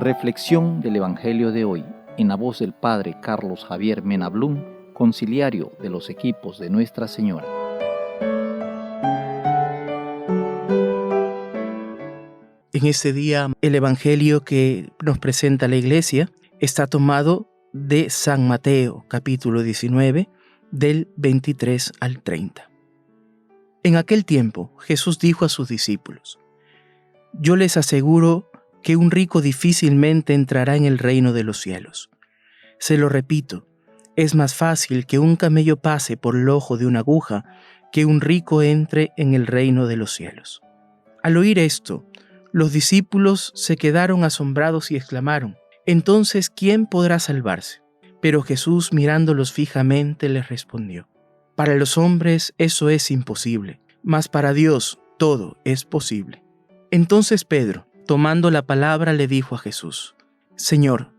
Reflexión del Evangelio de hoy, en la voz del Padre Carlos Javier Mena Blum, conciliario de los equipos de Nuestra Señora. En este día, el Evangelio que nos presenta la Iglesia está tomado de San Mateo, capítulo 19, del 23 al 30. En aquel tiempo, Jesús dijo a sus discípulos: «Yo les aseguro que un rico difícilmente entrará en el reino de los cielos. Se lo repito, es más fácil que un camello pase por el ojo de una aguja que un rico entre en el reino de los cielos». Al oír esto, los discípulos se quedaron asombrados y exclamaron: «Entonces, ¿quién podrá salvarse?». Pero Jesús, mirándolos fijamente, les respondió: «Para los hombres eso es imposible, mas para Dios todo es posible». Entonces Pedro, tomando la palabra, le dijo a Jesús: «Señor,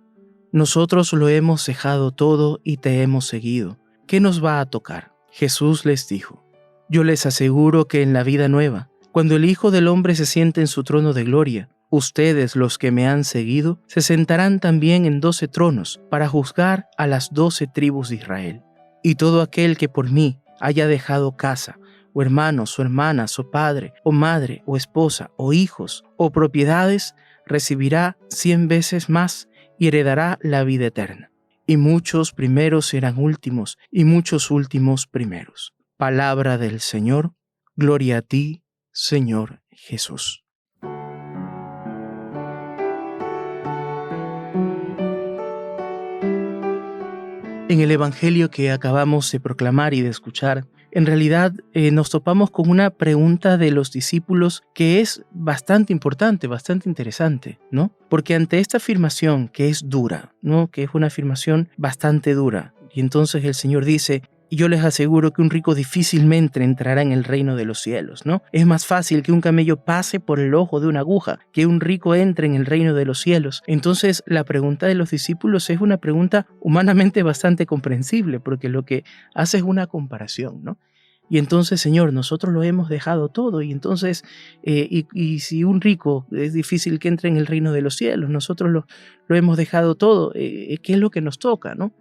nosotros lo hemos dejado todo y te hemos seguido. ¿Qué nos va a tocar?». Jesús les dijo: «Yo les aseguro que en la vida nueva, cuando el Hijo del Hombre se siente en su trono de gloria, ustedes, los que me han seguido, se sentarán también en 12 tronos para juzgar a las 12 tribus de Israel. Y todo aquel que por mí haya dejado casa, o hermanos, o hermanas, o padre, o madre, o esposa, o hijos, o propiedades, recibirá 100 veces más y heredará la vida eterna. Y muchos primeros serán últimos, y muchos últimos primeros». Palabra del Señor. Gloria a ti, Señor Jesús. En el Evangelio que acabamos de proclamar y de escuchar, en realidad nos topamos con una pregunta de los discípulos que es bastante importante, bastante interesante, ¿no? Porque ante esta afirmación que es dura, ¿no? Que es una afirmación bastante dura, y entonces el Señor dice: «Y yo les aseguro que un rico difícilmente entrará en el reino de los cielos», ¿no? Es más fácil que un camello pase por el ojo de una aguja que un rico entre en el reino de los cielos. Entonces, la pregunta de los discípulos es una pregunta humanamente bastante comprensible, porque lo que hace es una comparación, ¿no? Y entonces, Señor, nosotros lo hemos dejado todo, y entonces, y si un rico es difícil que entre en el reino de los cielos, nosotros lo hemos dejado todo, ¿qué es lo que nos toca, no?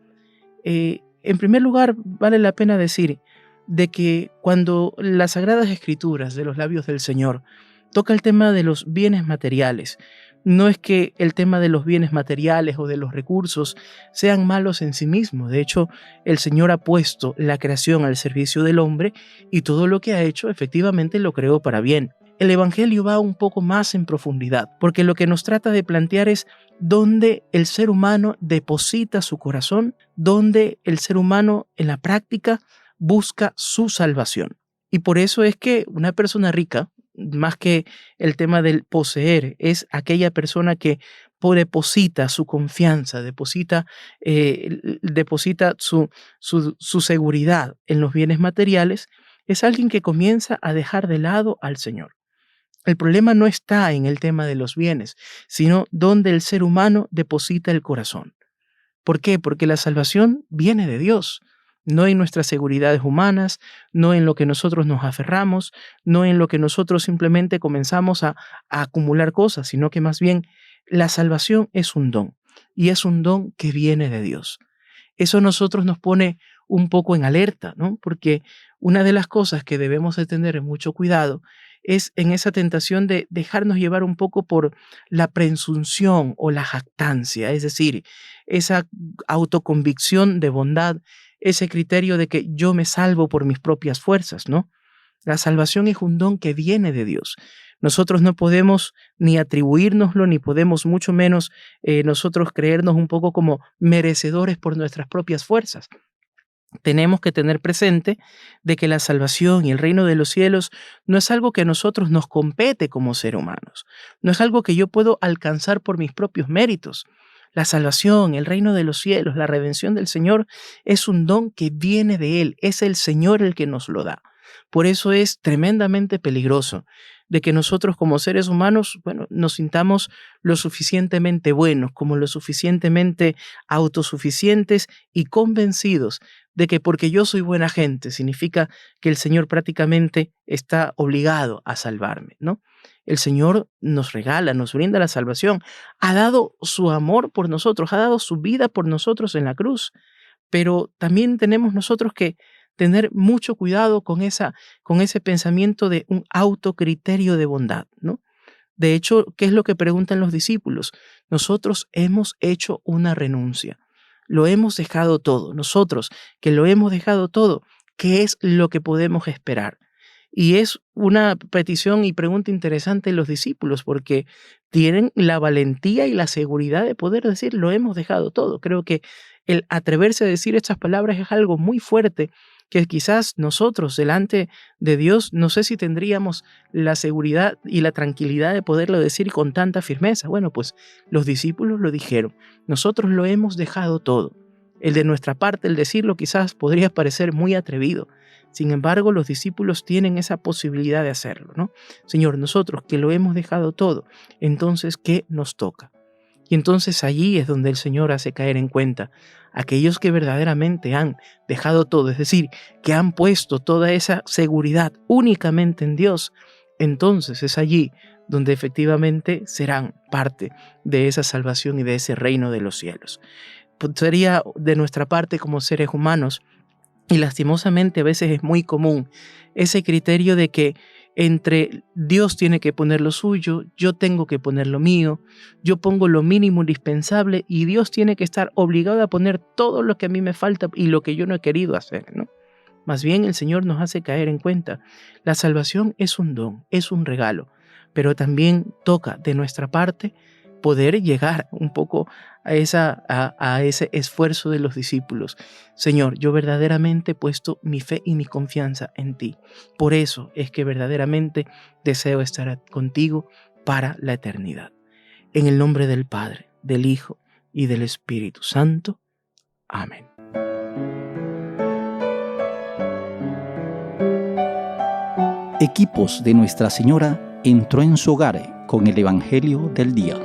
En primer lugar, vale la pena decir de que cuando las Sagradas Escrituras de los labios del Señor toca el tema de los bienes materiales, no es que el tema de los bienes materiales o de los recursos sean malos en sí mismos. De hecho, el Señor ha puesto la creación al servicio del hombre y todo lo que ha hecho efectivamente lo creó para bien. El Evangelio va un poco más en profundidad, porque lo que nos trata de plantear es dónde el ser humano deposita su corazón, dónde el ser humano en la práctica busca su salvación. Y por eso es que una persona rica, más que el tema del poseer, es aquella persona que deposita su confianza, deposita su seguridad en los bienes materiales, es alguien que comienza a dejar de lado al Señor. El problema no está en el tema de los bienes, sino donde el ser humano deposita el corazón. ¿Por qué? Porque la salvación viene de Dios, no en nuestras seguridades humanas, no en lo que nosotros nos aferramos, no en lo que nosotros simplemente comenzamos a acumular cosas, sino que más bien la salvación es un don, y es un don que viene de Dios. Eso a nosotros nos pone un poco en alerta, ¿no? Porque una de las cosas que debemos de tener mucho cuidado es en esa tentación de dejarnos llevar un poco por la presunción o la jactancia, es decir, esa autoconvicción de bondad, ese criterio de que yo me salvo por mis propias fuerzas, ¿no? La salvación es un don que viene de Dios. Nosotros no podemos ni atribuírnoslo, ni podemos mucho menos nosotros creernos un poco como merecedores por nuestras propias fuerzas. Tenemos que tener presente de que la salvación y el reino de los cielos no es algo que a nosotros nos compete como seres humanos, no es algo que yo puedo alcanzar por mis propios méritos. La salvación, el reino de los cielos, la redención del Señor es un don que viene de Él, es el Señor el que nos lo da. Por eso es tremendamente peligroso de que nosotros como seres humanos, nos sintamos lo suficientemente buenos, como lo suficientemente autosuficientes y convencidos de que porque yo soy buena gente significa que el Señor prácticamente está obligado a salvarme, ¿no? El Señor nos regala, nos brinda la salvación, ha dado su amor por nosotros, ha dado su vida por nosotros en la cruz, pero también tenemos nosotros que tener mucho cuidado con ese pensamiento de un autocriterio de bondad, ¿no? De hecho, ¿qué es lo que preguntan los discípulos? Nosotros hemos hecho una renuncia, lo hemos dejado todo. Nosotros que lo hemos dejado todo, ¿qué es lo que podemos esperar? Y es una petición y pregunta interesante de los discípulos porque tienen la valentía y la seguridad de poder decir, lo hemos dejado todo. Creo que el atreverse a decir estas palabras es algo muy fuerte que quizás nosotros delante de Dios no sé si tendríamos la seguridad y la tranquilidad de poderlo decir con tanta firmeza. Bueno, pues los discípulos lo dijeron, nosotros lo hemos dejado todo. El de nuestra parte, el decirlo quizás podría parecer muy atrevido. Sin embargo, los discípulos tienen esa posibilidad de hacerlo, ¿no? Señor, nosotros que lo hemos dejado todo, entonces, ¿qué nos toca? Y entonces allí es donde el Señor hace caer en cuenta aquellos que verdaderamente han dejado todo, es decir, que han puesto toda esa seguridad únicamente en Dios, entonces es allí donde efectivamente serán parte de esa salvación y de ese reino de los cielos. Pues sería de nuestra parte como seres humanos, y lastimosamente a veces es muy común ese criterio de que entre Dios tiene que poner lo suyo, yo tengo que poner lo mío, yo pongo lo mínimo indispensable y Dios tiene que estar obligado a poner todo lo que a mí me falta y lo que yo no he querido hacer, ¿no? Más bien el Señor nos hace caer en cuenta, la salvación es un don, es un regalo, pero también toca de nuestra parte poder llegar un poco a ese esfuerzo de los discípulos. Señor, yo verdaderamente he puesto mi fe y mi confianza en ti. Por eso es que verdaderamente deseo estar contigo para la eternidad. En el nombre del Padre, del Hijo y del Espíritu Santo. Amén. Equipos de Nuestra Señora entró en su hogar con el Evangelio del día.